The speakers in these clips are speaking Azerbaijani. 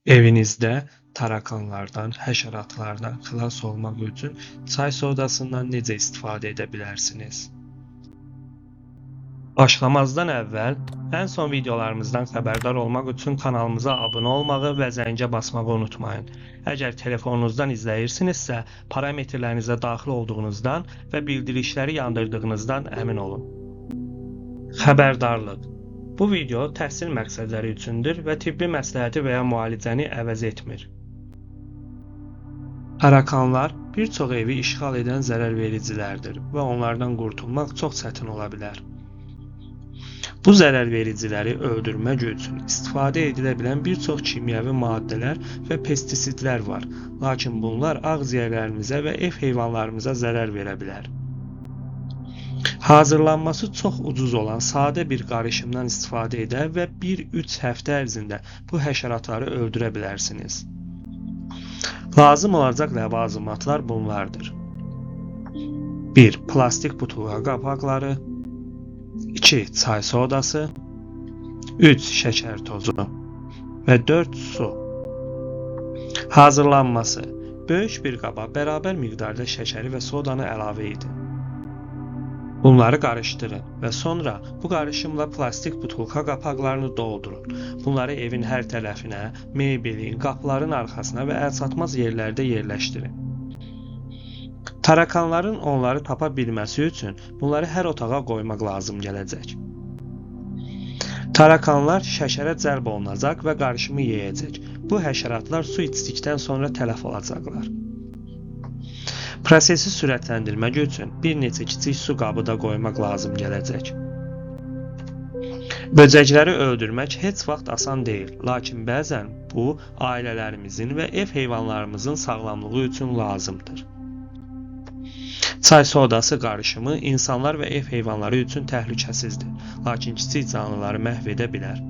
Evinizdə tarakanlardan, həşəratlardan xilas olmaq üçün çay sodasından necə istifadə edə bilərsiniz? Başlamazdan əvvəl ən son videolarımızdan xəbərdar olmaq üçün kanalımıza abunə olmağı və zəngə basmağı unutmayın. Əgər telefonunuzdan izləyirsinizsə, parametrlərinizə daxil olduğunuzdan və bildirişləri yandırdığınızdan əmin olun. Xəbərdarlıq. Bu video təhsil məqsədləri üçündür və tibbi məsləhəti və ya müalicəni əvəz etmir. Tarakanlar bir çox evi işğal edən zərərvericilərdir və onlardan qurtulmaq çox çətin ola bilər. Bu zərərvericiləri öldürmək üçün istifadə edilə bilən bir çox kimyəvi maddələr və pestisidlər var, lakin bunlar ağciyərlərimizə və ev heyvanlarımıza zərər verə bilər. Hazırlanması çox ucuz olan sadə bir qarışımdan istifadə edə və 1-3 həftə ərzində bu həşəratları öldürə bilərsiniz. Lazım olacaq ləvazimatlar bunlardır. 1. Plastik butulka qapaqları. 2. Çay sodası. 3. Şəkər tozu. Və 4. Su. Hazırlanması. Böyük bir qaba bərabər miqdarda şəkəri və sodanı əlavə edin. Bunları qarışdırın və sonra bu qarışımla plastik butulka qapaqlarını doldurun. Bunları evin hər tərəfinə, mebelin, qapıların arxasına və əlçatmaz yerlərdə yerləşdirin. Tarakanların onları tapa bilməsi üçün bunları hər otağa qoymaq lazım gələcək. Tarakanlar şəkərə cəlb olunacaq və qarışımı yeyəcək. Bu həşəratlar su içdikdən sonra tələf olacaqlar. Prosesi sürətləndirmək üçün bir neçə kiçik su qabı da qoymaq lazım gələcək. Böcəkləri öldürmək heç vaxt asan deyil, lakin bəzən bu ailələrimizin və ev heyvanlarımızın sağlamlığı üçün lazımdır. Çay sodası qarışımı insanlar və ev heyvanları üçün təhlükəsizdir, lakin kiçik canlıları məhv edə bilər.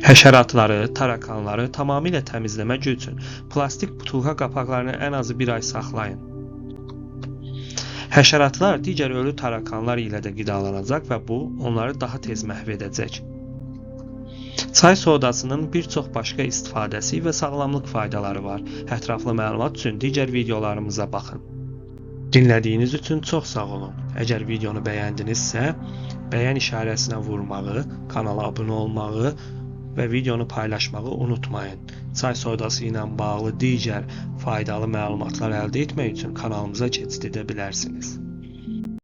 Həşəratları, tarakanları tamamilə təmizləmək üçün plastik butulka qapaqlarını ən azı 1 ay saxlayın. Həşəratlar digər ölü tarakanlar ilə də qidalanacaq və bu onları daha tez məhv edəcək. Çay sodasının bir çox başqa istifadəsi və sağlamlıq faydaları var. Ətraflı məlumat üçün digər videolarımıza baxın. Dinlədiyiniz üçün çox sağ olun. Əgər videonu bəyəndinizsə, bəyən işarəsinə vurmağı, kanala abunə olmağı və videonu paylaşmağı unutmayın. Çay sodası ilə bağlı digər faydalı məlumatlar əldə etmək üçün kanalımıza keçid edə bilərsiniz.